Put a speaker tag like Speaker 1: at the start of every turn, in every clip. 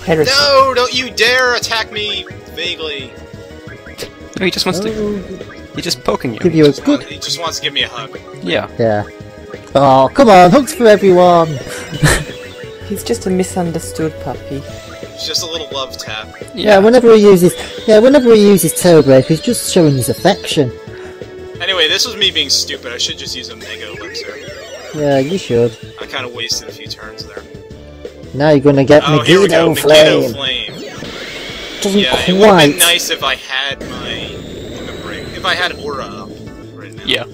Speaker 1: Heresy.
Speaker 2: No! Don't you dare attack me vaguely.
Speaker 3: No, he just wants to... He's just poking you.
Speaker 1: Give you a good...
Speaker 2: He just wants to give me a hug.
Speaker 3: Yeah.
Speaker 1: Yeah. Oh, come on, hugs for everyone!
Speaker 4: He's just a misunderstood puppy.
Speaker 2: It's just a little love tap.
Speaker 1: Yeah, whenever he uses Terror Break, he's just showing his affection.
Speaker 2: Anyway, this was me being stupid. I should just use a Mega Elixir.
Speaker 1: Yeah, you should.
Speaker 2: I kind of wasted a few turns there.
Speaker 1: Now you're gonna get
Speaker 2: Here we go,
Speaker 1: Megiddo
Speaker 2: Megiddo
Speaker 1: Flame.
Speaker 2: Flame.
Speaker 1: Doesn't
Speaker 2: Yeah,
Speaker 1: quite...
Speaker 2: it would have been nice if I had my... If I had Aura up right now.
Speaker 3: Yeah.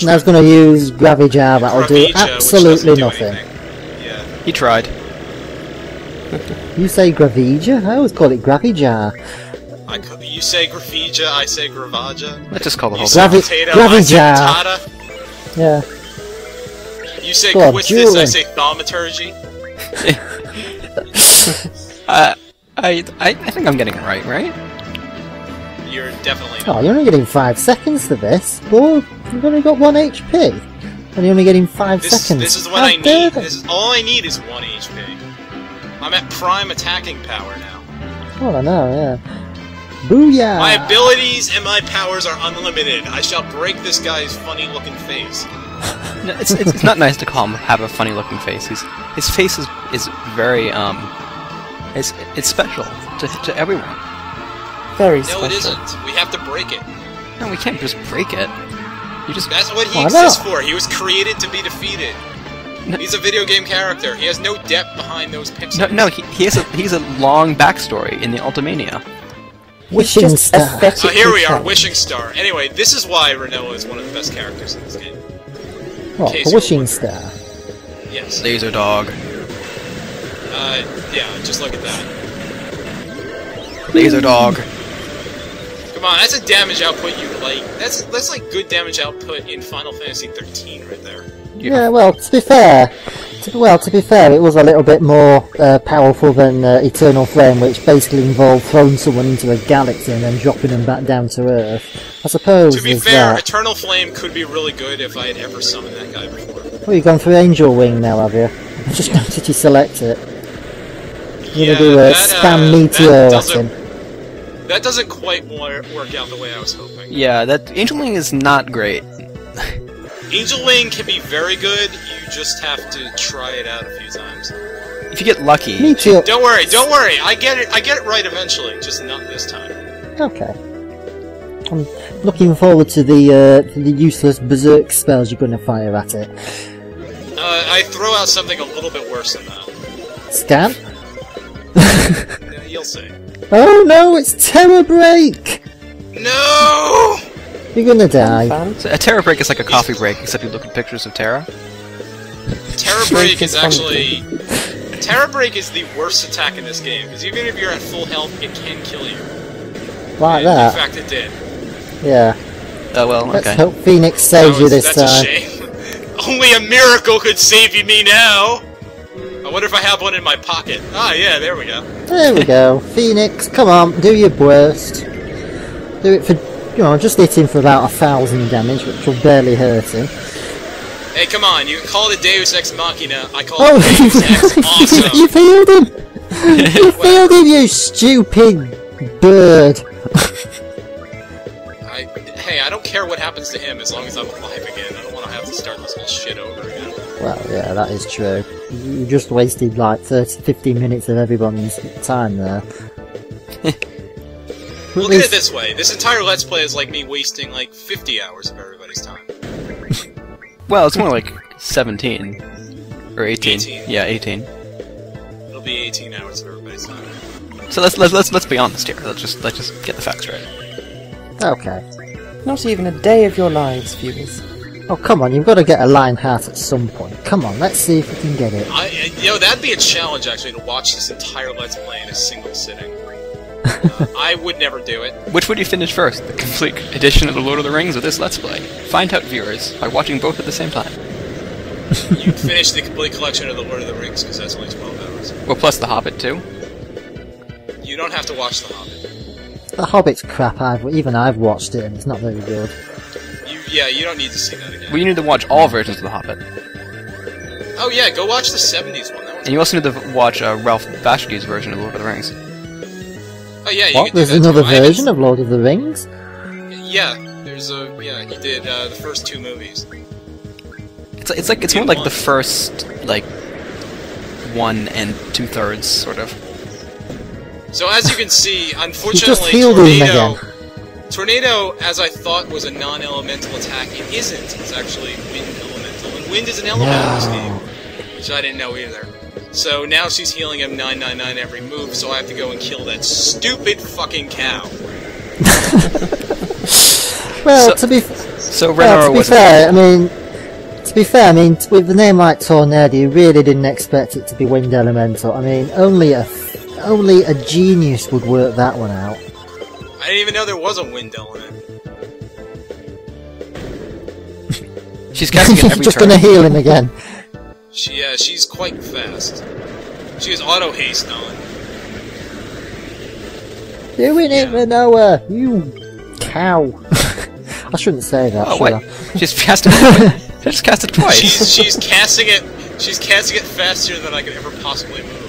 Speaker 1: Now he's gonna use Gravijar, that'll do
Speaker 2: Gravija,
Speaker 1: absolutely
Speaker 2: which doesn't do
Speaker 1: nothing.
Speaker 2: anything. Yeah.
Speaker 3: He tried.
Speaker 1: You say Gravija? I always call it Gravijar.
Speaker 2: You say Gravija, I say Gravaja.
Speaker 3: Let's just call the whole
Speaker 2: You
Speaker 3: thing.
Speaker 2: say potato, I say
Speaker 1: Gravijar.
Speaker 2: patata.
Speaker 1: Yeah.
Speaker 2: You say
Speaker 1: God,
Speaker 2: quistis, I
Speaker 1: dueling.
Speaker 2: say thaumaturgy.
Speaker 1: Oh,
Speaker 3: I think I'm getting it right?
Speaker 2: You're definitely
Speaker 1: Oh,
Speaker 2: not.
Speaker 1: you're only getting 5 seconds to this. Well, you've only got 1 HP. And you're only getting 5 seconds.
Speaker 2: This is what I need. All I need is 1 HP. I'm at prime attacking power now.
Speaker 1: Oh, I know, yeah. Booyah!
Speaker 2: My abilities and my powers are unlimited. I shall break this guy's funny-looking face.
Speaker 3: No, it's not nice to call him have a funny looking face. His face is very it's special to everyone.
Speaker 4: Very
Speaker 2: No,
Speaker 4: special.
Speaker 2: it isn't. We have to break it.
Speaker 3: No, we can't just break it. You just
Speaker 2: That's what he
Speaker 1: Why
Speaker 2: exists
Speaker 1: not?
Speaker 2: for. He was created to be defeated. He's a video game character. He has no depth behind those pixels.
Speaker 3: no. He's a long backstory in the Ultimania.
Speaker 1: Wishing
Speaker 4: just
Speaker 1: Star.
Speaker 4: aesthetically
Speaker 2: Here we are,
Speaker 4: challenged.
Speaker 2: Wishing Star. Anyway, this is why Renoa is one of the best characters in this game.
Speaker 1: What,
Speaker 2: case
Speaker 1: the
Speaker 2: you're
Speaker 1: Wishing
Speaker 2: wondering.
Speaker 1: Star?
Speaker 2: Yes.
Speaker 3: Laser dog.
Speaker 2: Yeah, just look at that.
Speaker 3: Laser dog.
Speaker 2: Come on, that's a damage output you like. That's like good damage output in Final Fantasy 13 right there.
Speaker 1: Yeah, well, to be fair, it was a little bit more powerful than Eternal Flame, which basically involved throwing someone into a galaxy and then dropping them back down to Earth. I suppose.
Speaker 2: To be
Speaker 1: there's
Speaker 2: fair,
Speaker 1: that.
Speaker 2: Eternal Flame could be really good if I had ever summoned that guy before.
Speaker 1: Well, you've gone through Angel Wing now, have you? I just noticed you select it. You're gonna do a spam meteor at him.
Speaker 2: That doesn't quite work out the way I was hoping.
Speaker 3: Yeah, that Angel Wing is not great.
Speaker 2: Angel Wing can be very good, you just have to try it out a few times.
Speaker 3: If you get lucky.
Speaker 1: Meteor.
Speaker 2: Don't worry, I get it right eventually, just not this time.
Speaker 1: Okay. I'm looking forward to the useless berserk spells you're going to fire at it.
Speaker 2: I throw out something a little bit worse than that.
Speaker 1: Scan?
Speaker 2: Yeah, you'll see.
Speaker 1: Oh no, it's Terror Break!
Speaker 2: No!
Speaker 1: You're gonna die.
Speaker 3: So a Terror Break is like a coffee break, except you look at pictures of Terra.
Speaker 2: Terror Break is
Speaker 4: Break is
Speaker 2: actually... Terror Break is the worst attack in this game, because even if you're at full health, it can kill you.
Speaker 1: Like
Speaker 2: And
Speaker 1: that.
Speaker 2: in fact, it did.
Speaker 1: Yeah.
Speaker 3: Oh well,
Speaker 1: Let's
Speaker 3: okay.
Speaker 1: hope Phoenix saves you this
Speaker 2: That's
Speaker 1: time.
Speaker 2: a shame. Only a miracle could save me now! I wonder if I have one in my pocket. Ah, yeah, there we go.
Speaker 1: There we go. Phoenix, come on, do your worst. Do it for, just hit him for about 1,000 damage, which will barely hurt him.
Speaker 2: Hey, come on, you can call it Deus Ex Machina, I call
Speaker 1: Oh,
Speaker 2: it Deus Ex Awesome!
Speaker 1: you healed him! You healed him, you stupid bird!
Speaker 2: Hey, I don't care what happens to him as long as I'm alive again. I don't want to have to start this whole shit over again.
Speaker 1: Well, yeah, that is true. You just wasted like 15 minutes of everyone's time there.
Speaker 2: Look at it this way, this entire Let's Play is like me wasting like 50 hours of everybody's time.
Speaker 3: Well, it's more like 17 or 18.
Speaker 2: 18.
Speaker 3: Yeah, 18.
Speaker 2: It'll be 18 hours of everybody's time.
Speaker 3: So let's be honest here. Let's just get the facts right.
Speaker 1: Okay.
Speaker 4: Not even a day of your lives, viewers.
Speaker 1: Oh, come on, you've got to get a Lionheart at some point. Come on, let's see if we can get it.
Speaker 2: That'd be a challenge actually to watch this entire Let's Play in a single sitting. I would never do it.
Speaker 3: Which would you finish first? The complete edition of The Lord of the Rings or this Let's Play? Find out, viewers, by watching both at the same time.
Speaker 2: You'd finish the complete collection of The Lord of the Rings because that's only 12 hours.
Speaker 3: Well, plus The Hobbit, too.
Speaker 2: You don't have to watch The Hobbit.
Speaker 1: The Hobbit's crap, even I've watched it and it's not very good.
Speaker 2: You don't need to see that again.
Speaker 3: Well, you need to watch all versions of The Hobbit.
Speaker 2: Oh yeah, go watch the 70s one. That one's
Speaker 3: And you also need to watch Ralph Bakshi's version of Lord of the Rings.
Speaker 2: Oh yeah, you
Speaker 1: What?
Speaker 2: can do
Speaker 1: There's
Speaker 2: that
Speaker 1: another
Speaker 2: too. I haven't
Speaker 1: version of Lord of the Rings?
Speaker 2: Yeah, there's a he did the first 2 movies.
Speaker 3: It's more like the first 1 2/3 sort of.
Speaker 2: So as you can see,
Speaker 1: just
Speaker 2: unfortunately,
Speaker 1: healed him
Speaker 2: Tornado, as I thought was a non-elemental attack, it isn't. It's actually wind elemental, and wind is an element in this game, which I didn't know either. So now she's healing him 999 every move, so I have to go and kill that stupid fucking cow.
Speaker 1: Well,
Speaker 3: So-
Speaker 1: to be fair, I mean, with the name like Tornado, you really didn't expect it to be wind elemental. I mean, only a genius would work that one out.
Speaker 2: I didn't even know there was a wind element.
Speaker 3: She's casting it every
Speaker 1: Just
Speaker 3: turn.
Speaker 1: gonna heal him again.
Speaker 2: She's quite fast. She has auto haste on.
Speaker 1: Doing it, Manoa, you cow. I shouldn't say that,
Speaker 3: Oh
Speaker 1: should
Speaker 3: wait, she's cast it. She just cast it twice.
Speaker 2: She's casting it. She's casting it faster than I could ever possibly move.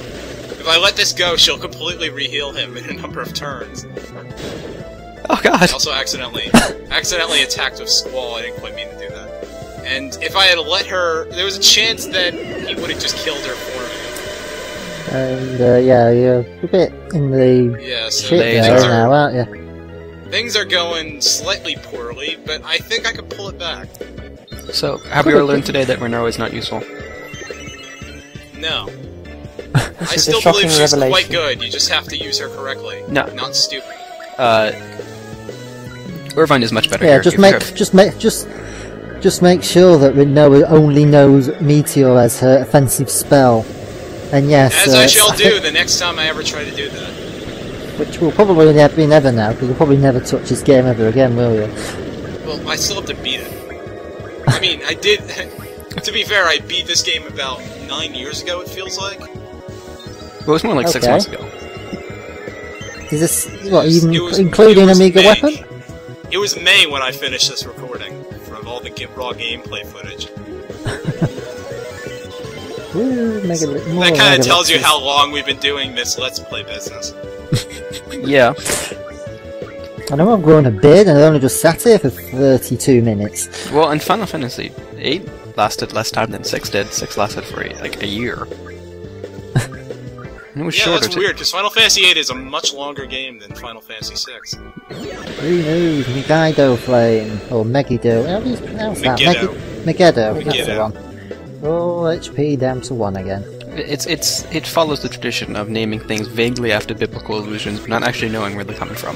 Speaker 2: If I let this go, she'll completely re-heal him in a number of turns.
Speaker 3: Oh god.
Speaker 2: I also accidentally attacked with Squall. I didn't quite mean to do that. And if I had let her, there was a chance that he would have just killed her for me.
Speaker 1: And, yeah, you're a bit in the
Speaker 2: Yeah, so
Speaker 1: shit
Speaker 3: things
Speaker 1: there
Speaker 3: are-
Speaker 1: now, aren't you?
Speaker 2: things are going slightly poorly, but I think I can pull it back.
Speaker 3: So, have we learned today that Monroe is not useful?
Speaker 2: No.
Speaker 4: This
Speaker 2: I
Speaker 4: is
Speaker 2: still
Speaker 4: a shocking
Speaker 2: believe she's
Speaker 4: revelation.
Speaker 2: quite good, you just have to use her correctly.
Speaker 3: No.
Speaker 2: Not stupid.
Speaker 3: Irvine is much better
Speaker 1: Yeah,
Speaker 3: here.
Speaker 1: just
Speaker 3: Give her-
Speaker 1: make sure that Rinoa only knows Meteor as her offensive spell. And yes,
Speaker 2: As I shall
Speaker 1: think-
Speaker 2: do the next time I ever try to do that.
Speaker 1: which will probably be never now, because you'll probably never touch this game ever again, will you?
Speaker 2: Well, I still have to beat it. I mean, I did... to be fair, I beat this game about 9 years ago, it feels like.
Speaker 3: Well, it was more like 6
Speaker 1: Okay.
Speaker 3: months ago.
Speaker 1: Is this, what, even
Speaker 2: It was-
Speaker 1: including
Speaker 2: it was
Speaker 1: Amiga
Speaker 2: May.
Speaker 1: Weapon?
Speaker 2: It was May when I finished this recording, from all the raw gameplay footage.
Speaker 1: Ooh,
Speaker 2: That kind of tells you how long we've been doing this Let's Play business.
Speaker 3: Yeah.
Speaker 1: I know I've grown a beard and I've only just sat here for 32 minutes.
Speaker 3: Well, and Final Fantasy VIII lasted less time than 6 did. 6 lasted for like a year. And it was
Speaker 2: Yeah,
Speaker 3: shorter
Speaker 2: that's
Speaker 3: too.
Speaker 2: weird, because Final Fantasy VIII is a much longer game than Final Fantasy VI.
Speaker 1: Who knows? Megiddo Flame, or Megiddo, how do you pronounce that?
Speaker 2: Megiddo.
Speaker 1: Megiddo, that's the
Speaker 2: Megiddo.
Speaker 1: one. Oh, HP down to 1 again.
Speaker 3: It follows the tradition of naming things vaguely after biblical allusions, but not actually knowing where they're coming from.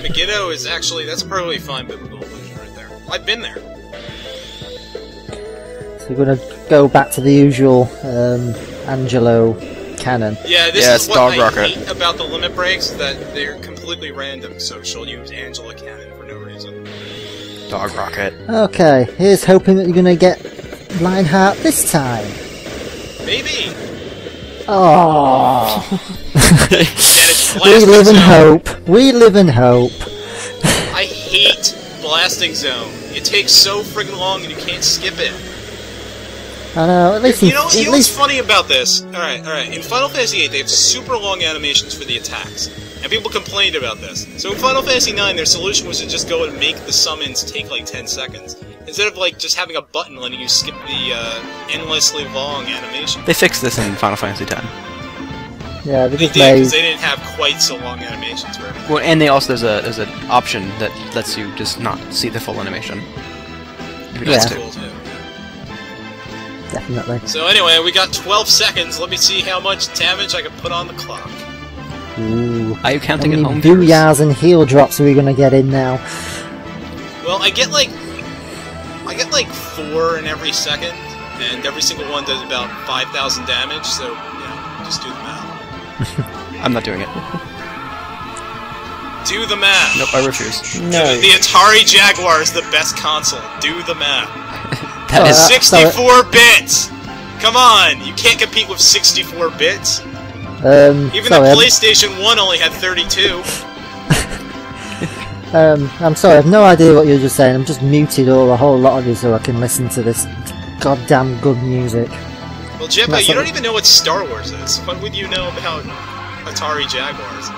Speaker 2: Megiddo is actually, that's a perfectly fine biblical illusion right there. I've been there.
Speaker 1: So we're going to go back to the usual Angelo canon.
Speaker 2: Yeah, this
Speaker 3: Yeah,
Speaker 2: is
Speaker 3: it's
Speaker 2: what
Speaker 3: Dog
Speaker 2: I
Speaker 3: Rocket.
Speaker 2: hate about the limit breaks, that they're completely random, so she'll use Angela Cannon for no reason.
Speaker 3: Dog Rocket.
Speaker 1: Okay, here's hoping that you're going to get Lionheart this time.
Speaker 2: Maybe!
Speaker 1: Oh,
Speaker 2: Dennis,
Speaker 1: we
Speaker 2: Blasting
Speaker 1: live in
Speaker 2: Zone.
Speaker 1: hope. We live in hope.
Speaker 2: I hate Blasting Zone. It takes so friggin' long and you can't skip it.
Speaker 1: I know, at least...
Speaker 2: You know what's
Speaker 1: at least
Speaker 2: funny about this? Alright. In Final Fantasy VIII, they have super long animations for the attacks. And people complained about this. So in Final Fantasy IX, their solution was to just go and make the summons take like 10 seconds. Instead of like just having a button letting you skip the endlessly long animation.
Speaker 3: They fixed this in Final Fantasy X.
Speaker 1: yeah, they
Speaker 2: They
Speaker 1: just
Speaker 2: did,
Speaker 1: made...
Speaker 2: because they didn't have quite so long animations for everything.
Speaker 3: Well, and they also there's an option that lets you just not see the full animation. If you
Speaker 1: Yeah.
Speaker 3: just
Speaker 2: That's
Speaker 3: do.
Speaker 2: cool too.
Speaker 1: Definitely.
Speaker 2: So anyway, we got 12 seconds. Let me see how much damage I can put on the clock.
Speaker 1: Ooh.
Speaker 3: Are you
Speaker 1: How
Speaker 3: counting
Speaker 1: many
Speaker 3: at home? viewers?
Speaker 1: booyahs and heel drops are we going to get in now?
Speaker 2: Well, I get like 4 in every second, and every single one does about 5,000 damage. So just do the math.
Speaker 3: I'm not doing it.
Speaker 2: Do the math.
Speaker 3: Nope, I refuse.
Speaker 4: No.
Speaker 2: The Atari Jaguar is the best console. Do the math.
Speaker 3: That is
Speaker 2: 64 bits! Come on! You can't compete with 64 bits! Even the
Speaker 1: sorry,
Speaker 2: PlayStation 1 only had 32.
Speaker 1: I'm sorry, I've no idea what you're just saying. I'm just muted a whole lot of you so I can listen to this goddamn good music.
Speaker 2: Well, Jeppo, you don't even know what Star Wars is. What would you know about Atari Jaguars?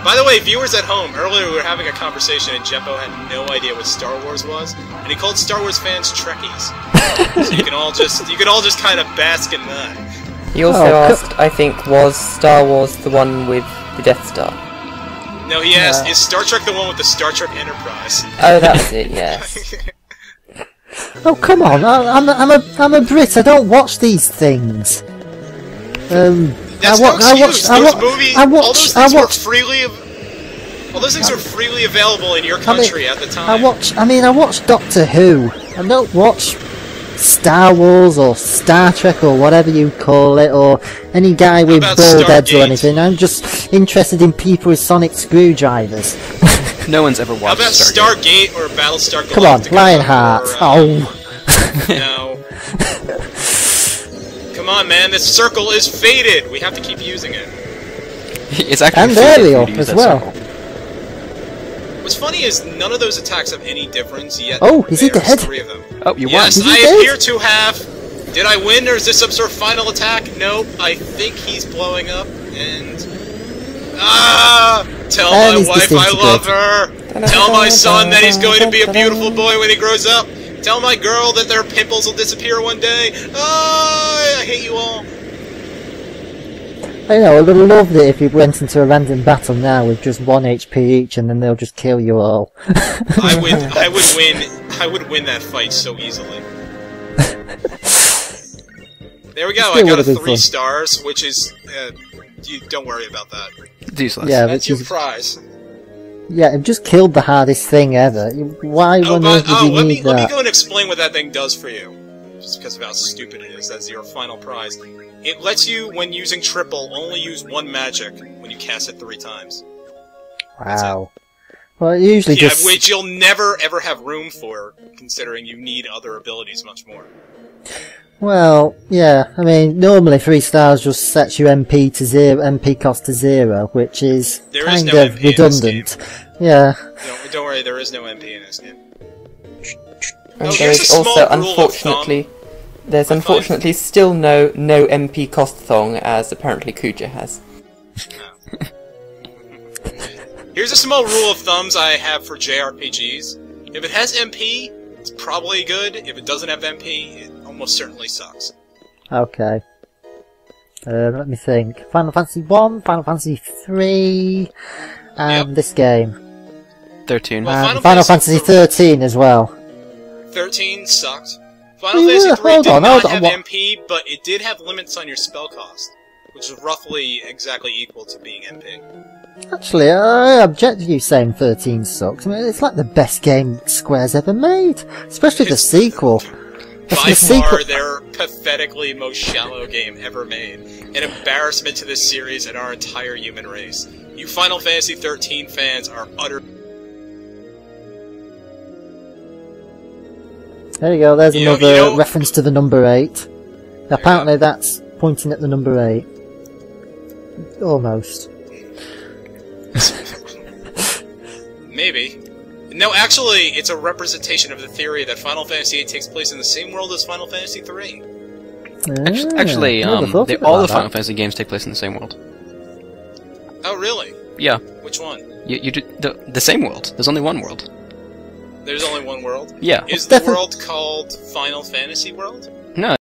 Speaker 2: By the way, viewers at home, earlier we were having a conversation and Jeppo had no idea what Star Wars was, and he called Star Wars fans Trekkies. So you can all just kind of bask in that.
Speaker 4: He also asked, I think, was Star Wars the one with the Death Star?
Speaker 2: No, he asked, is Star Trek the one with the Star Trek Enterprise?
Speaker 4: Oh, that's it, yes.
Speaker 1: Oh, come on! I'm a Brit. I don't watch these things.
Speaker 2: That's no excuse. All those things were freely available in your country at the time.
Speaker 1: I watch Doctor Who. I don't watch Star Wars or Star Trek or whatever you call it, or any guy with bald heads or anything. I'm just interested in people with sonic screwdrivers.
Speaker 3: No one's ever watched
Speaker 2: How about Stargate or Battlestar Galactica?
Speaker 1: Come on, Lionheart.
Speaker 2: No. Come on, man, this circle is faded! We have to keep using it.
Speaker 3: It's actually
Speaker 1: and aerial as well.
Speaker 3: Circle.
Speaker 2: What's funny is none of those attacks have any difference, yet
Speaker 1: is he dead?
Speaker 2: 3 of them.
Speaker 3: Oh, you won.
Speaker 2: Yes, I appear to have... Did I win, or is this some sort of final attack? Nope, I think he's blowing up, and... Tell my wife I love her! Tell my son that he's going to be a beautiful boy when he grows up! Tell my girl that their pimples will disappear one day! I hate you all!
Speaker 1: I know, I would have loved it if you went into a random battle now with just 1 HP each and then they'll just kill you all.
Speaker 2: I would win that fight so easily. There we go, I got a 3 stars, which is... don't worry about that.
Speaker 3: Useless.
Speaker 1: Yeah,
Speaker 2: that's your prize.
Speaker 1: Yeah, it just killed the hardest thing ever. Why on earth would you need that?
Speaker 2: Let me go and explain what that thing does for you. Just because of how stupid it is, as your final prize. It lets you, when using triple, only use 1 magic when you cast it 3 times.
Speaker 1: Wow. Well, it usually just...
Speaker 2: which you'll never ever have room for, considering you need other abilities much more.
Speaker 1: Well, yeah, I mean, normally 3 stars just sets your MP to 0, MP cost to 0, which is kind of redundant. Yeah.
Speaker 2: Don't worry, there is no MP in this game.
Speaker 4: And there is also, unfortunately, still no MP cost thong, as apparently Kuja has.
Speaker 2: Here's a small rule of thumbs I have for JRPGs. If it has MP, it's probably good. If it doesn't have MP, it almost certainly sucks.
Speaker 1: Okay. Let me think. Final Fantasy 1, Final Fantasy 3, and this game.
Speaker 3: 13.
Speaker 2: Well,
Speaker 1: Final Fantasy 13 as well.
Speaker 2: 13 sucked. Final Fantasy 3 did not have MP, but it did have limits on your spell cost, which is roughly exactly equal to being MP.
Speaker 1: Actually, I object to you saying 13 sucks. I mean, it's like the best game Square's ever made, especially the sequel.
Speaker 2: By far, their pathetically most shallow game ever made. An embarrassment to this series and our entire human race. You Final Fantasy 13 fans are utter...
Speaker 1: There you go, there's another reference to the number 8. Apparently that's pointing at the number 8. Almost.
Speaker 2: Maybe. No, actually, it's a representation of the theory that Final Fantasy VIII takes place in the same world as Final Fantasy III.
Speaker 3: Actually, all the Final Fantasy games take place in the same world.
Speaker 2: Oh, really?
Speaker 3: Yeah.
Speaker 2: Which one?
Speaker 3: You do the same world. There's only one world.
Speaker 2: There's only one world?
Speaker 3: Yeah.
Speaker 2: Is the world called Final Fantasy World?
Speaker 3: No.